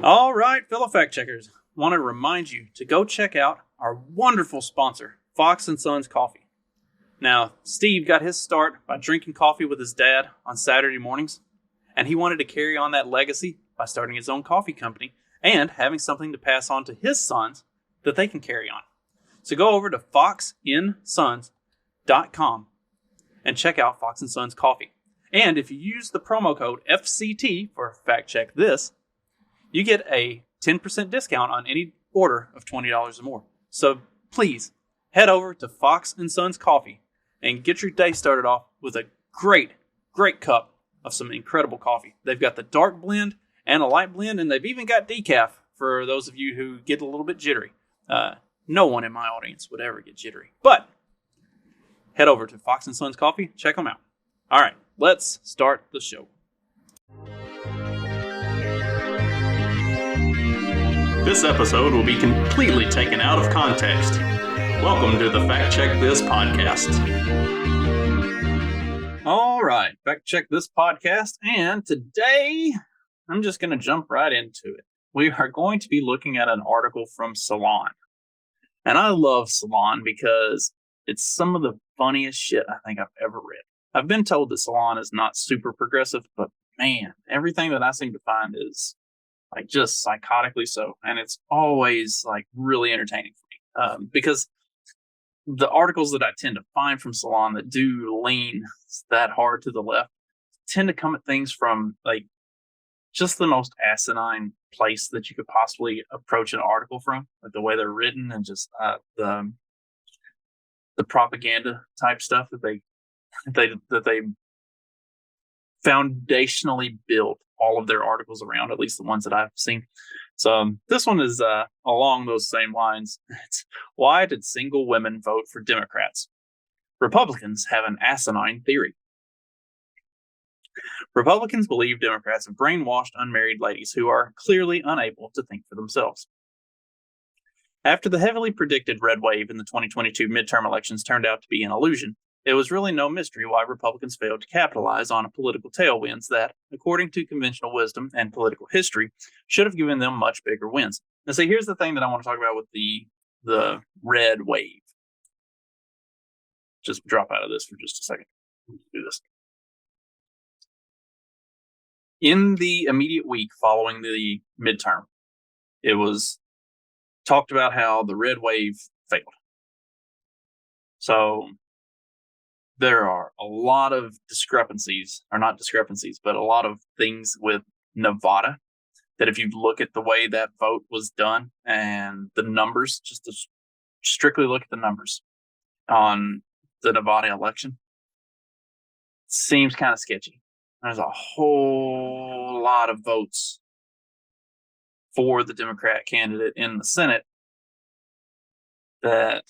All right, fellow fact checkers, want to remind you to go check out our wonderful sponsor, Fox & Sons Coffee. Now, Steve got his start by drinking coffee with his dad on Saturday mornings, and he wanted to carry on that legacy by starting his own coffee company and having something to pass on to his sons that they can carry on. So go over to foxinsons.com and check out Fox & Sons Coffee. And if you use the promo code FCT for Fact Check This, you get a 10% discount on any order of $20 or more. So please head over to Fox & Sons Coffee and get your day started off with a great cup of some incredible coffee. They've got the dark blend and a light blend, and they've even got decaf for those of you who get a little bit jittery. No one in my audience would ever get jittery. But head over to Fox & Sons Coffee. Check them out. All right, let's start the show. This episode will be completely taken out of context. Welcome to the Fact Check This podcast. All right, Fact Check This podcast, and today I'm just going to jump right into it. We are going to be looking at an article from Salon. And I love Salon because it's some of the funniest shit I think I've ever read. I've been told that Salon is not super progressive, but man, everything that I seem to find is like just psychotically so. And it's always like really entertaining for me because the articles that I tend to find from Salon that do lean that hard to the left tend to come at things from like just the most asinine place that you could possibly approach an article from, like the way they're written and just the propaganda type stuff that they foundationally build all of their articles around, at least the ones that I've seen. So this one is along those same lines. It's, why did single women vote for Democrats? Republicans have an asinine theory. Republicans believe Democrats have brainwashed unmarried ladies who are clearly unable to think for themselves. After the heavily predicted red wave in the 2022 midterm elections turned out to be an illusion, it was really no mystery why Republicans failed to capitalize on a political tailwinds that, according to conventional wisdom and political history, should have given them much bigger wins. Now, see, here's the thing that I want to talk about with the red wave. Just drop out of this for just a second. Let's do this. In the immediate week following the midterm, it was talked about how the red wave failed. So there are a lot of discrepancies, or not discrepancies, but a lot of things with Nevada that if you look at the way that vote was done and the numbers, just to strictly look at the numbers on the Nevada election, it seems kind of sketchy. There's a whole lot of votes for the Democrat candidate in the Senate that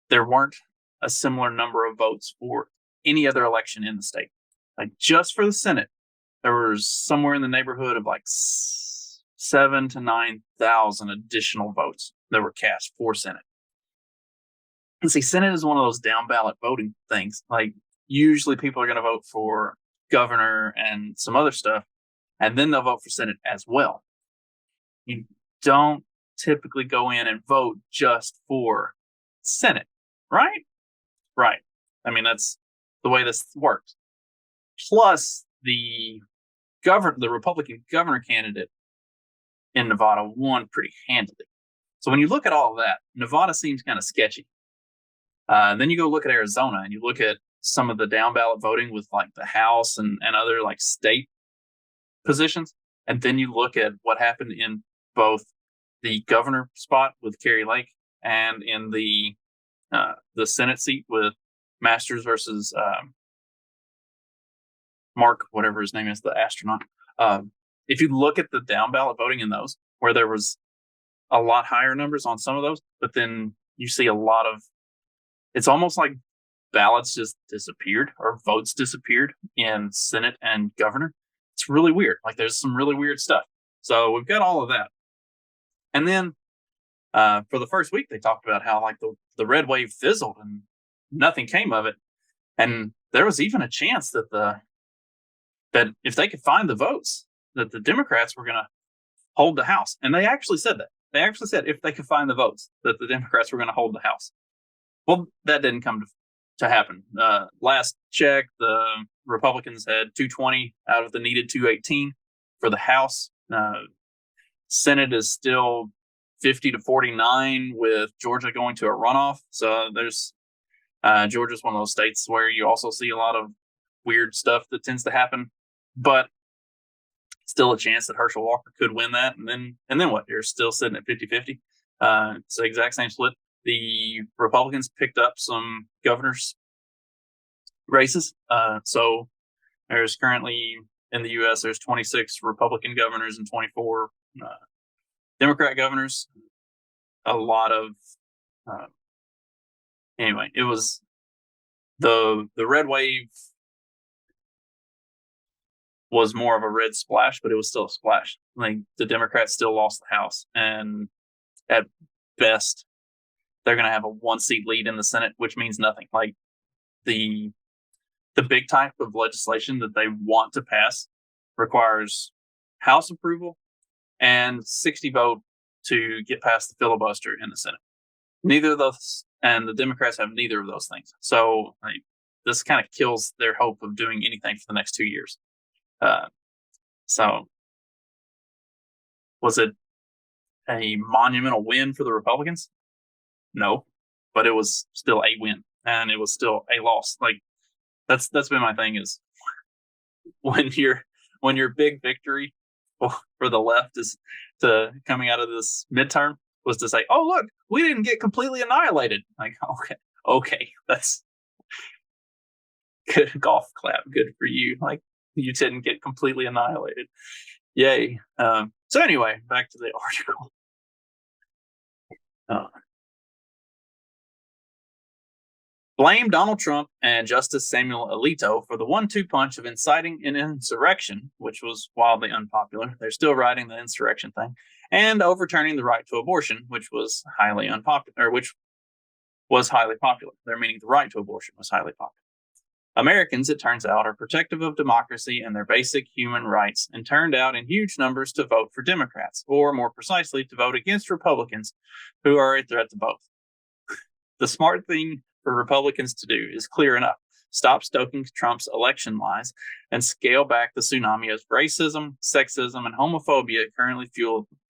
there weren't a similar number of votes for any other election in the state. Like just for the Senate, there was somewhere in the neighborhood of like 7,000 to 9,000 additional votes that were cast for Senate. And see, Senate is one of those down ballot voting things. Like usually people are going to vote for governor and some other stuff, and then they'll vote for Senate as well. You don't typically go in and vote just for Senate, right? Right. I mean, that's the way this works. Plus, the Republican governor candidate in Nevada won pretty handily. So when you look at all of that, Nevada seems kind of sketchy. Then you go look at Arizona and you look at some of the down ballot voting with like the House and other like state positions. And then you look at what happened in both the governor spot with Kari Lake and in the Senate seat with Masters versus Mark, whatever his name is, the astronaut. If you look at the down ballot voting in those, where there was a lot higher numbers on some of those, but then you see a lot of, it's almost like ballots just disappeared or votes disappeared in Senate and governor. It's really weird. Like there's some really weird stuff. So we've got all of that. And then for the first week, they talked about how like the red wave fizzled and nothing came of it. And there was even a chance that if they could find the votes, that the Democrats were going to hold the House. And they actually said that. They actually said if they could find the votes that the Democrats were going to hold the House. Well, that didn't come to happen. Last check, the Republicans had 220 out of the needed 218 for the House. Senate is still 50-49 with Georgia going to a runoff. So there's Georgia's one of those states where you also see a lot of weird stuff that tends to happen, but still a chance that Herschel Walker could win that. And then what? You're still sitting at 50-50. It's the exact same split. The Republicans picked up some governors' races. So there's currently in the U.S. there's 26 Republican governors and 24 Democrat governors. A lot of anyway. It was the red wave was more of a red splash, but it was still a splash. Like the Democrats still lost the House, and at best, they're going to have a 1-seat lead in the Senate, which means nothing. Like the big type of legislation that they want to pass requires House approval and 60 vote to get past the filibuster in the Senate. Neither of those, and the Democrats have neither of those things. So this kind of kills their hope of doing anything for the next 2 years. So was it a monumental win for the Republicans? No, but it was still a win, and it was still a loss. Like that's been my thing is when your big victory for the left is to coming out of this midterm was to say, oh look, we didn't get completely annihilated. Like okay, that's good golf clap, good for you. Like you didn't get completely annihilated. Yay. So anyway, back to the article. Blame Donald Trump and Justice Samuel Alito for the 1-2 punch of inciting an insurrection, which was wildly unpopular. They're still writing the insurrection thing, and overturning the right to abortion, which was highly unpopular, or which was highly popular. They're meaning the right to abortion was highly popular. Americans, it turns out, are protective of democracy and their basic human rights, and turned out in huge numbers to vote for Democrats, or more precisely, to vote against Republicans, who are a threat to both. The smart thing for Republicans to do is clear enough. Stop stoking Trump's election lies and scale back the tsunami of racism, sexism, and homophobia currently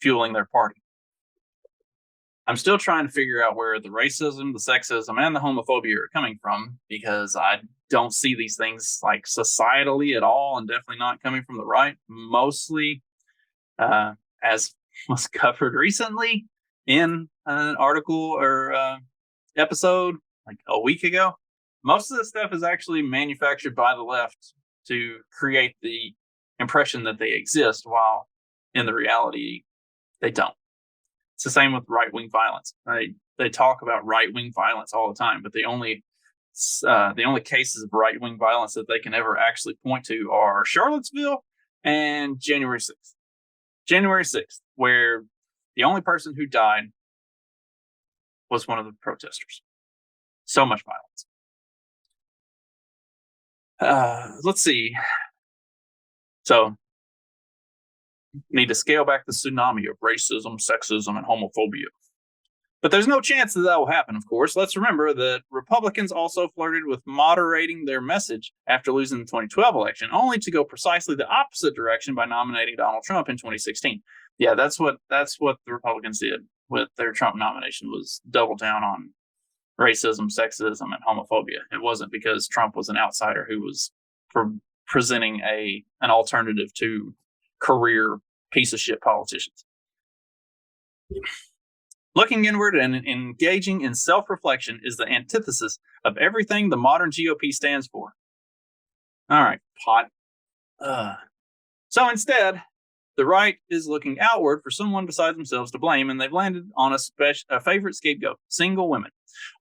fueling their party. I'm still trying to figure out where the racism, the sexism, and the homophobia are coming from, because I don't see these things like societally at all, and definitely not coming from the right. Mostly, as was covered recently in an article or episode like a week ago, most of this stuff is actually manufactured by the left to create the impression that they exist, while in the reality they don't. It's the same with right-wing violence. They talk about right-wing violence all the time, but the only cases of right-wing violence that they can ever actually point to are Charlottesville and January 6th. January 6th, where the only person who died was one of the protesters. So much violence. Let's see. So, need to scale back the tsunami of racism, sexism, and homophobia. But there's no chance that will happen, of course. Let's remember that Republicans also flirted with moderating their message after losing the 2012 election, only to go precisely the opposite direction by nominating Donald Trump in 2016. Yeah, that's what the Republicans did with their Trump nomination, was double down on racism, sexism, and homophobia. It wasn't because Trump was an outsider who was presenting an alternative to career piece of shit politicians. Looking inward and engaging in self-reflection is the antithesis of everything the modern GOP stands for. All right, pot. So instead, the right is looking outward for someone besides themselves to blame, and they've landed on a favorite scapegoat: single women.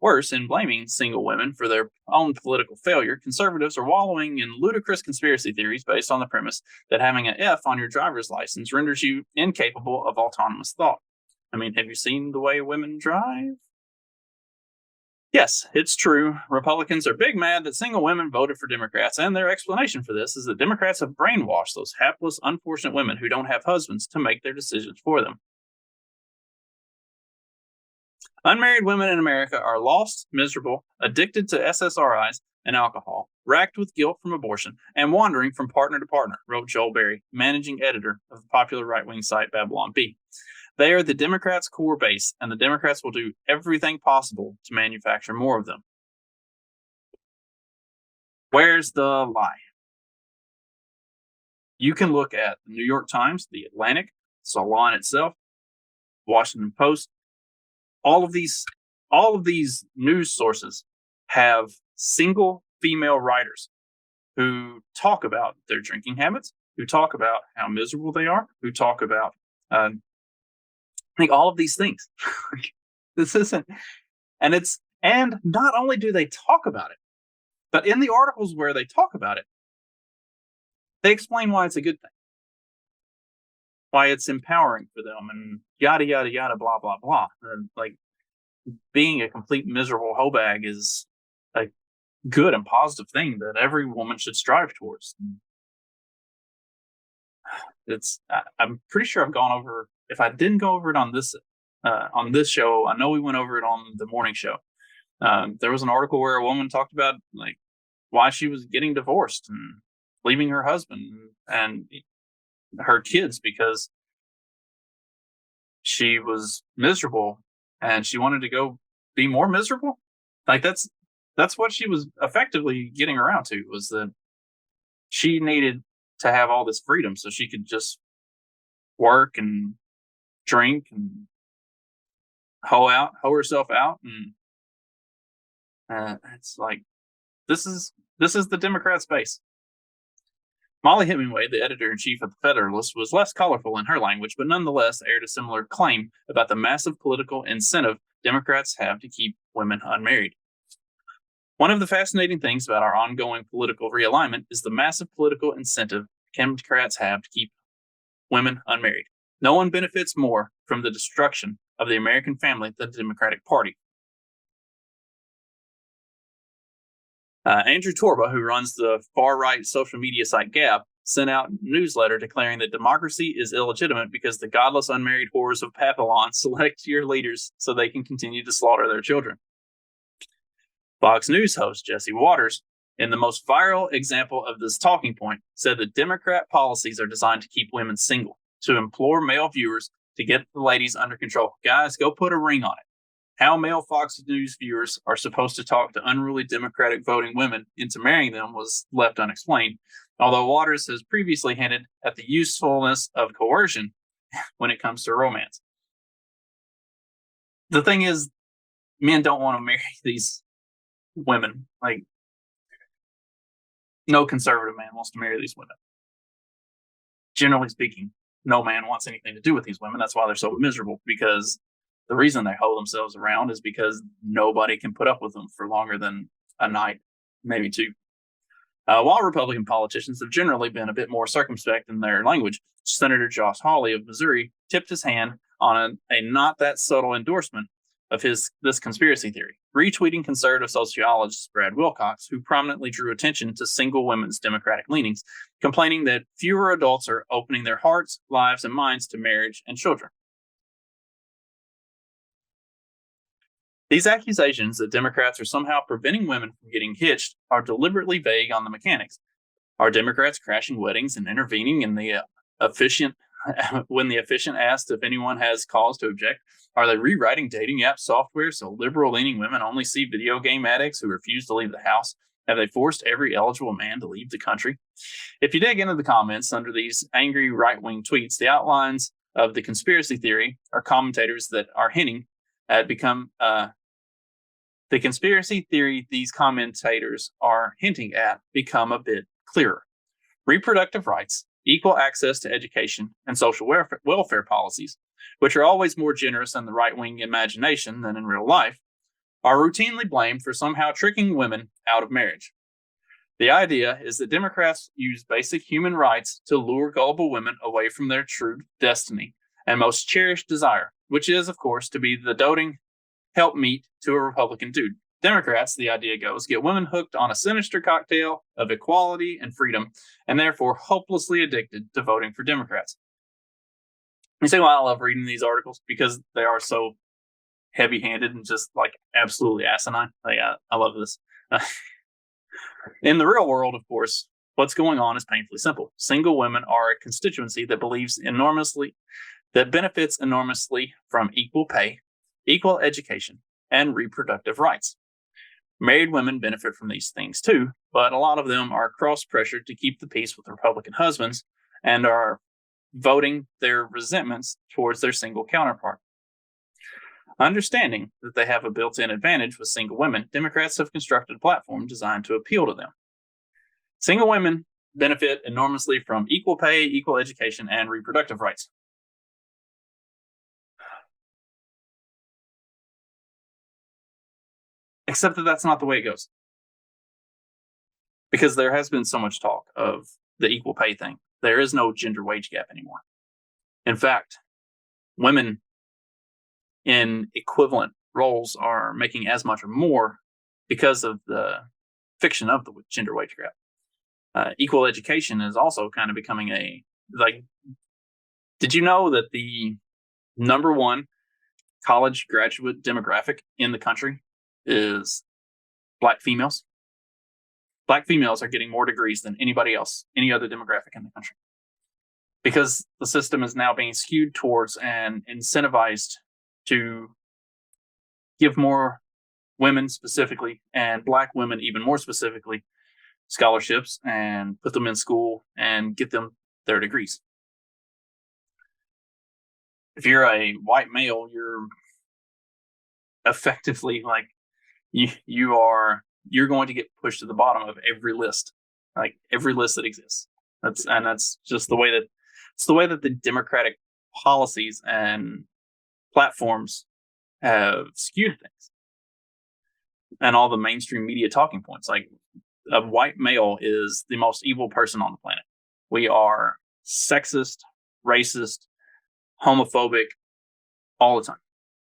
Worse, in blaming single women for their own political failure, conservatives are wallowing in ludicrous conspiracy theories based on the premise that having an F on your driver's license renders you incapable of autonomous thought. I mean, have you seen the way women drive? Yes, it's true. Republicans are big mad that single women voted for Democrats, and their explanation for this is that Democrats have brainwashed those hapless, unfortunate women who don't have husbands to make their decisions for them. Unmarried women in America are lost, miserable, addicted to SSRIs and alcohol, racked with guilt from abortion, and wandering from partner to partner, wrote Joel Berry, managing editor of the popular right wing site Babylon Bee. They are the Democrats' core base, and the Democrats will do everything possible to manufacture more of them. Where's the lie? You can look at the New York Times, the Atlantic, Salon itself, Washington Post. All of these news sources have single female writers who talk about their drinking habits, who talk about how miserable they are, who talk about I think all of these things. This isn't, and not only do they talk about it, but in the articles where they talk about it, they explain why it's a good thing, why it's empowering for them, and yada yada yada, blah blah blah. And like being a complete miserable hoe bag is a good and positive thing that every woman should strive towards. I'm pretty sure I've gone over. If I didn't go over it on this show, I know we went over it on the morning show. There was an article where a woman talked about like why she was getting divorced and leaving her husband and her kids because she was miserable and she wanted to go be more miserable. Like that's what she was effectively getting around to, was that she needed to have all this freedom so she could just work and drink and hoe herself out. And it's like, this is the Democrats' base. Molly Hemingway, the editor-in-chief of the Federalist, was less colorful in her language, but nonetheless aired a similar claim about the massive political incentive Democrats have to keep women unmarried. One of the fascinating things about our ongoing political realignment is the massive political incentive Democrats have to keep women unmarried. No one benefits more from the destruction of the American family than the Democratic Party. Andrew Torba, who runs the far-right social media site Gab, sent out a newsletter declaring that democracy is illegitimate because the godless unmarried whores of Babylon select your leaders so they can continue to slaughter their children. Fox News host Jesse Waters, in the most viral example of this talking point, said that Democrat policies are designed to keep women single, to implore male viewers to get the ladies under control. Guys, go put a ring on it. How male Fox News viewers are supposed to talk to unruly Democratic voting women into marrying them was left unexplained, although Waters has previously hinted at the usefulness of coercion when it comes to romance. The thing is, men don't want to marry these women. Like, no conservative man wants to marry these women. Generally speaking, no man wants anything to do with these women. That's why they're so miserable, because the reason they hold themselves around is because nobody can put up with them for longer than a night, maybe two. While Republican politicians have generally been a bit more circumspect in their language, Senator Josh Hawley of Missouri tipped his hand on a not that subtle endorsement of this conspiracy theory, retweeting conservative sociologist Brad Wilcox, who prominently drew attention to single women's Democratic leanings, complaining that fewer adults are opening their hearts, lives, and minds to marriage and children. These accusations that Democrats are somehow preventing women from getting hitched are deliberately vague on the mechanics. Are Democrats crashing weddings and intervening in the officiant when the officiant asked if anyone has cause to object? Are they rewriting dating app software so liberal-leaning women only see video game addicts who refuse to leave the house? Have they forced every eligible man to leave the country? If you dig into the comments under these angry right-wing tweets, the outlines of the conspiracy theory are commentators that are hinting at the conspiracy theory these commentators are hinting at become a bit clearer. Reproductive rights, equal access to education, and social welfare policies, which are always more generous in the right-wing imagination than in real life, are routinely blamed for somehow tricking women out of marriage. The idea is that Democrats use basic human rights to lure gullible women away from their true destiny and most cherished desire, which is, of course, to be the doting helpmeet to a Republican dude. Democrats, the idea goes, get women hooked on a sinister cocktail of equality and freedom, and therefore hopelessly addicted to voting for Democrats. You say, well, I love reading these articles because they are so heavy-handed and just like absolutely asinine. Like, I love this. In the real world, of course, what's going on is painfully simple. Single women are a constituency that benefits enormously from equal pay, equal education, and reproductive rights. Married women benefit from these things too, but a lot of them are cross-pressured to keep the peace with Republican husbands and are voting their resentments towards their single counterpart. Understanding that they have a built-in advantage with single women, Democrats have constructed a platform designed to appeal to them. Single women benefit enormously from equal pay, equal education, and reproductive rights. Except that that's not the way it goes. Because there has been so much talk of the equal pay thing. There is no gender wage gap anymore. In fact, women in equivalent roles are making as much or more because of the fiction of the gender wage gap. Equal education is also kind of becoming did you know that the number one college graduate demographic in the country is Black females? Black females are getting more degrees than anybody else, any other demographic in the country. Because the system is now being skewed towards and incentivized to give more women specifically, and Black women even more specifically, scholarships and put them in school and get them their degrees. If you're a white male, you're effectively like you're going to get pushed to the bottom of every list, like every list that exists. That's just the way that the Democratic policies and platforms have skewed things, and all the mainstream media talking points. Like, a white male is the most evil person on the planet. We are sexist, racist, homophobic all the time.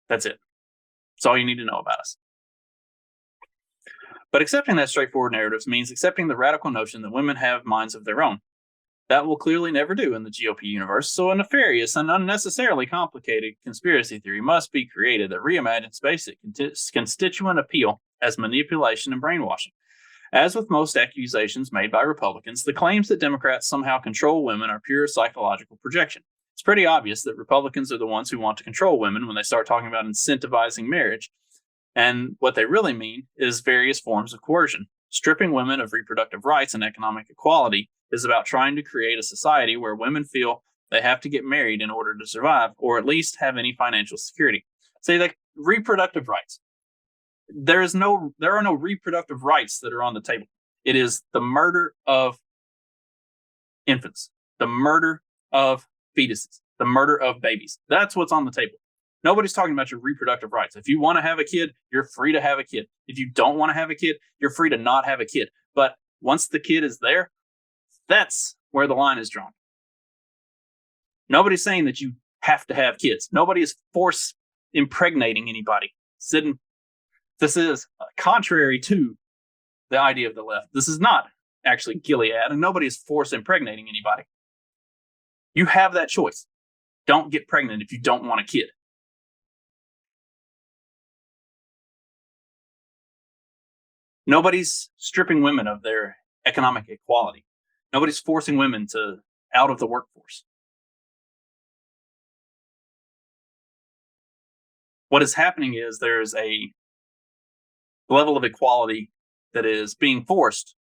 That's it. That's all you need to know about us. But accepting that straightforward narrative means accepting the radical notion that women have minds of their own. That will clearly never do in the GOP universe, so a nefarious and unnecessarily complicated conspiracy theory must be created that reimagines basic constituent appeal as manipulation and brainwashing. As with most accusations made by Republicans, the claims that Democrats somehow control women are pure psychological projection. It's pretty obvious that Republicans are the ones who want to control women when they start talking about incentivizing marriage. And what they really mean is various forms of coercion. Stripping women of reproductive rights and economic equality is about trying to create a society where women feel they have to get married in order to survive, or at least have any financial security. Say, like, reproductive rights. There are no reproductive rights that are on the table. It is the murder of infants, the murder of fetuses, the murder of babies. That's what's on the table. Nobody's talking about your reproductive rights. If you want to have a kid, you're free to have a kid. If you don't want to have a kid, you're free to not have a kid. But once the kid is there, that's where the line is drawn. Nobody's saying that you have to have kids. Nobody is force impregnating anybody. This is contrary to the idea of the left. This is not actually Gilead, and nobody is force impregnating anybody. You have that choice. Don't get pregnant if you don't want a kid. Nobody's stripping women of their economic equality. Nobody's forcing women out of the workforce. What is happening is there's a level of equality that is being forced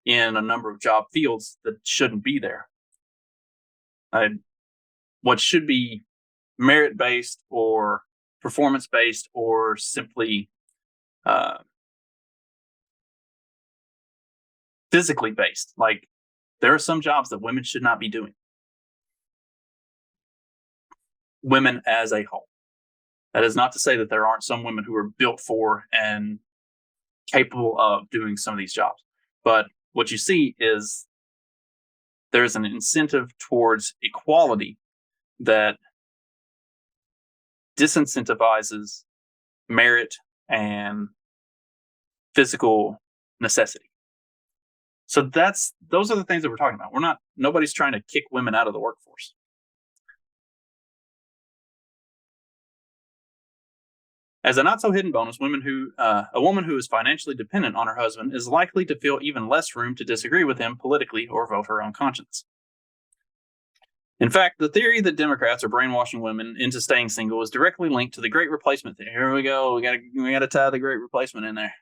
in a number of job fields that shouldn't be there. What should be merit-based or performance-based or simply physically based. Like, there are some jobs that women should not be doing. Women as a whole. That is not to say that there aren't some women who are built for and capable of doing some of these jobs. But what you see is there's an incentive towards equality that disincentivizes merit and physical necessity. So those are the things that we're talking about. Nobody's trying to kick women out of the workforce. As a not so hidden bonus, a woman who is financially dependent on her husband is likely to feel even less room to disagree with him politically or vote her own conscience. In fact, the theory that Democrats are brainwashing women into staying single is directly linked to the Great Replacement theory. Here we go. We got to tie the Great Replacement in there.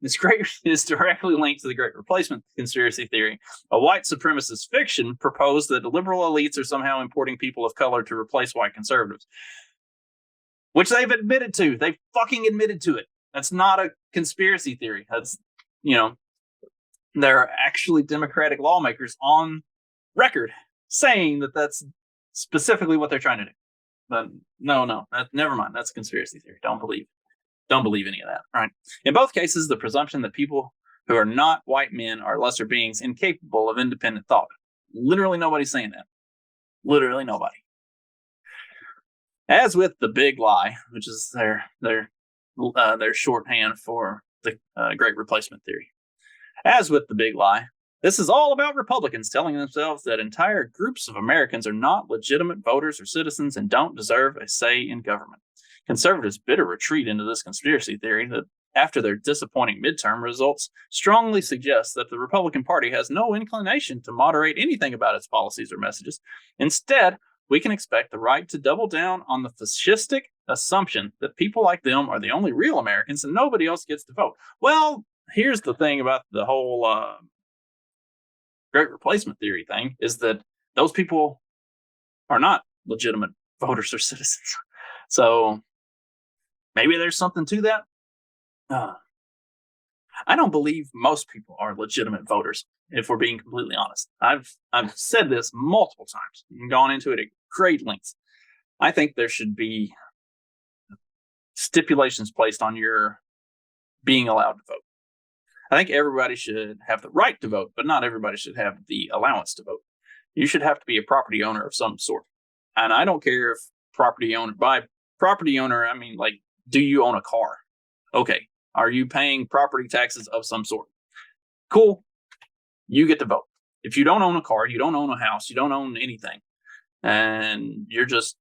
This is directly linked to the Great Replacement conspiracy theory. A white supremacist fiction proposed that liberal elites are somehow importing people of color to replace white conservatives, which they've admitted to. They fucking admitted to it. That's not a conspiracy theory. That's, there are actually Democratic lawmakers on record saying that that's specifically what they're trying to do. But no, never mind. That's a conspiracy theory. Don't believe any of that. Right? In both cases, the presumption that people who are not white men are lesser beings incapable of independent thought. Literally nobody's saying that. Literally nobody. As with the big lie, which is their shorthand for the Great Replacement theory. As with the big lie, this is all about Republicans telling themselves that entire groups of Americans are not legitimate voters or citizens and don't deserve a say in government. Conservatives bit a retreat into this conspiracy theory that, after their disappointing midterm results, strongly suggest that the Republican Party has no inclination to moderate anything about its policies or messages. Instead, we can expect the right to double down on the fascistic assumption that people like them are the only real Americans and nobody else gets to vote. Well, here's the thing about the whole Great Replacement theory thing, is that those people are not legitimate voters or citizens. So maybe there's something to that. I don't believe most people are legitimate voters, if we're being completely honest. I've said this multiple times and gone into it at great lengths. I think there should be stipulations placed on your being allowed to vote. I think everybody should have the right to vote, but not everybody should have the allowance to vote. You should have to be a property owner of some sort. And I don't care if by property owner, I mean, like, do you own a car? Okay. Are you paying property taxes of some sort? Cool. You get to vote. If you don't own a car, you don't own a house, you don't own anything, and you're just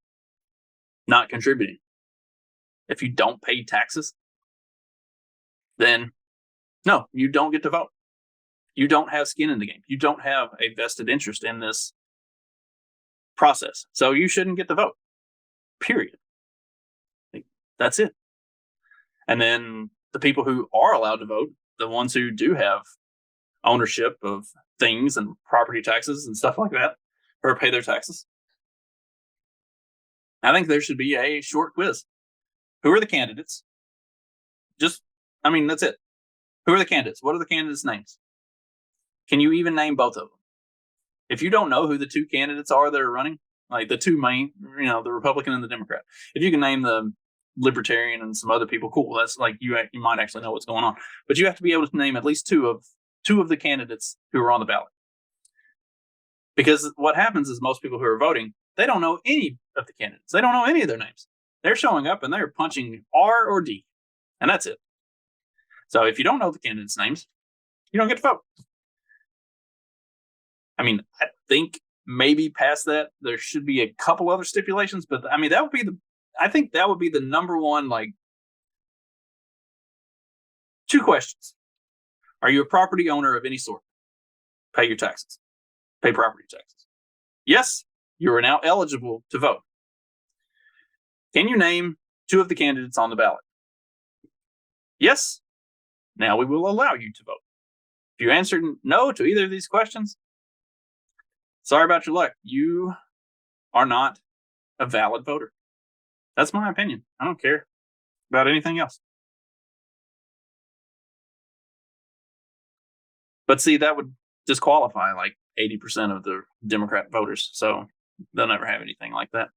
not contributing. If you don't pay taxes, then no, you don't get to vote. You don't have skin in the game. You don't have a vested interest in this process. So you shouldn't get to vote. Period. That's it. And then the people who are allowed to vote, the ones who do have ownership of things and property taxes and stuff like that, or pay their taxes, I think there should be a short quiz. Who are the candidates? That's it. Who are the candidates? What are the candidates' names? Can you even name both of them? If you don't know who the two candidates are that are running, like the two main, the Republican and the Democrat, if you can name the Libertarian and some other people, cool. That's like you might actually know what's going on. But you have to be able to name at least two of the candidates who are on the ballot. Because what happens is most people who are voting, they don't know any of the candidates. They don't know any of their names. They're showing up and they're punching R or D, and that's it. So if you don't know the candidates' names, you don't get to vote. I mean, I think maybe past that, there should be a couple other stipulations, but I mean, I think that would be the number one, like, two questions. Are you a property owner of any sort? Pay your taxes. Pay property taxes. Yes, you are now eligible to vote. Can you name two of the candidates on the ballot? Yes. Now we will allow you to vote. If you answered no to either of these questions, sorry about your luck. You are not a valid voter. That's my opinion. I don't care about anything else. But see, that would disqualify like 80% of the Democrat voters. So they'll never have anything like that.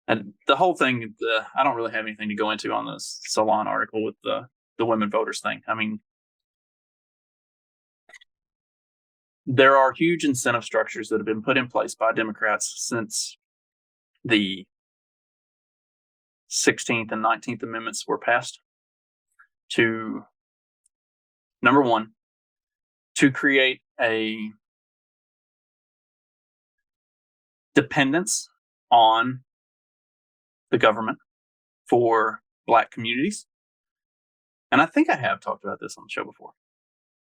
And the whole thing, I don't really have anything to go into on this Salon article with the women voters thing. I mean, there are huge incentive structures that have been put in place by Democrats since the 16th and 19th Amendments were passed to Number one, to create a dependence on the government for Black communities. And I think I have talked about this on the show before.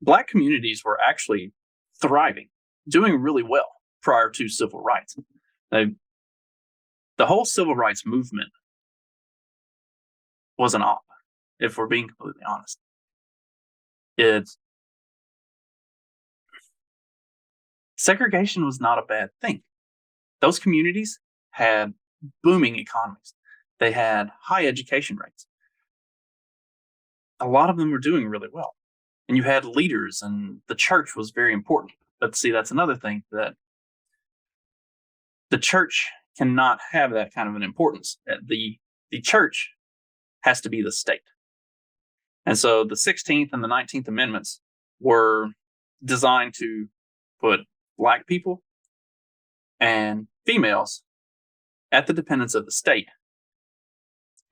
Black communities were actually thriving, doing really well prior to civil rights. The whole civil rights movement was an op, if we're being completely honest. Segregation was not a bad thing. Those communities had booming economies. They had high education rates. A lot of them were doing really well. And you had leaders, and the church was very important. But see, that's another thing, that the church cannot have that kind of an importance. The church has to be the state. And so the 16th and the 19th Amendments were designed to put Black people and females at the dependence of the state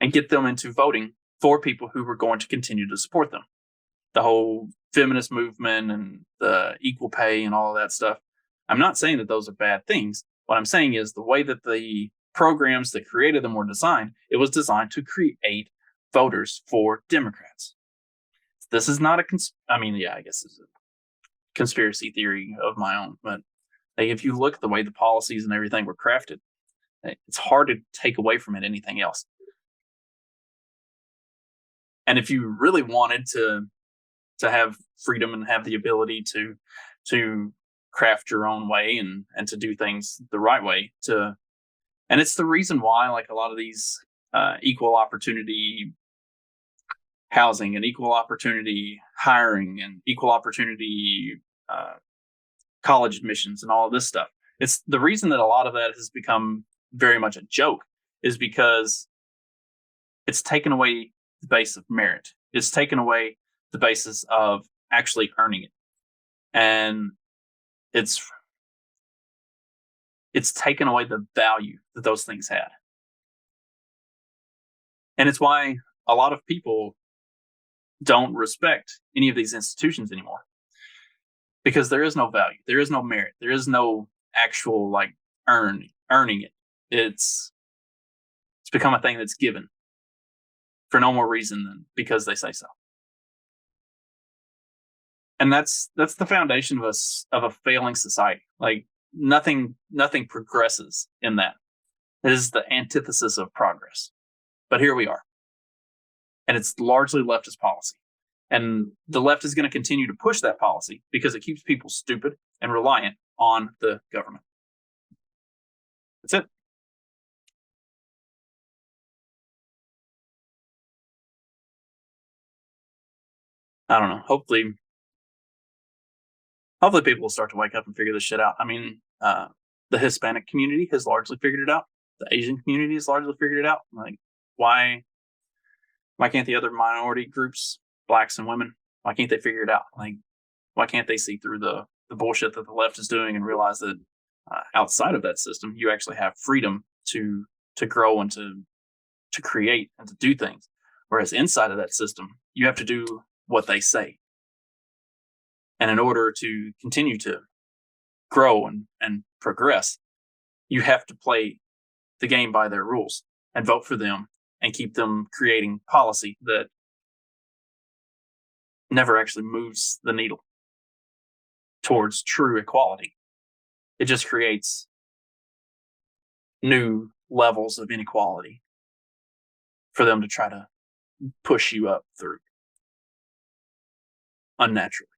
and get them into voting for people who were going to continue to support them. The whole feminist movement and the equal pay and all of that stuff. I'm not saying that those are bad things. What I'm saying is the way that the programs that created them were designed, it was designed to create voters for Democrats. This is not I guess it's a conspiracy theory of my own, but if you look at the way the policies and everything were crafted, it's hard to take away from it anything else. And if you really wanted to have freedom and have the ability to craft your own way and to do things the right way, and it's the reason why, like, a lot of these equal opportunity housing and equal opportunity hiring and equal opportunity college admissions and all of this stuff, it's the reason that a lot of that has become very much a joke is because it's taken away the base of merit. It's taken away the basis of actually earning it. And it's taken away the value that those things had. And it's why a lot of people don't respect any of these institutions anymore. Because there is no value. There is no merit. There is no actual, like, earning it. It's become a thing that's given for no more reason than because they say so. And that's the foundation of a failing society. Like, nothing progresses in that. It is the antithesis of progress. But here we are. And it's largely leftist policy. And the left is going to continue to push that policy because it keeps people stupid and reliant on the government. That's it. I don't know. Hopefully people will start to wake up and figure this shit out. I mean, the Hispanic community has largely figured it out. The Asian community has largely figured it out. Like, why can't the other minority groups, Blacks and women, why can't they figure it out? Like, why can't they see through the bullshit that the left is doing and realize that outside of that system, you actually have freedom to grow and to create and to do things. Whereas inside of that system, you have to do what they say. And in order to continue to grow and progress, you have to play the game by their rules and vote for them and keep them creating policy that never actually moves the needle towards true equality. It just creates new levels of inequality for them to try to push you up through unnaturally.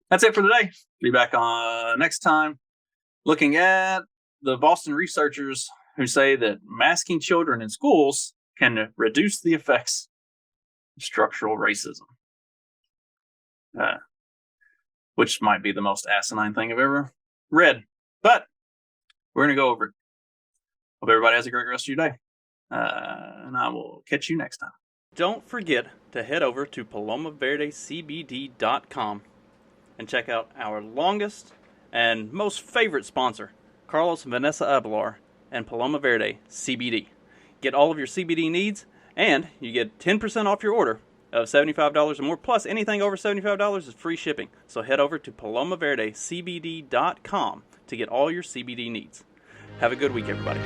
That's it for today. Be back on next time looking at the Boston researchers who say that masking children in schools can reduce the effects of structural racism. Which might be the most asinine thing I've ever read. But we're going to go over it. Hope everybody has a great rest of your day. And I will catch you next time. Don't forget to head over to PalomaVerdeCBD.com and check out our longest and most favorite sponsor, Carlos and Vanessa Abelar and Paloma Verde CBD. Get all of your CBD needs, and you get 10% off your order of $75 or more, plus anything over $75 is free shipping. So head over to palomaverdecbd.com to get all your CBD needs. Have a good week, everybody.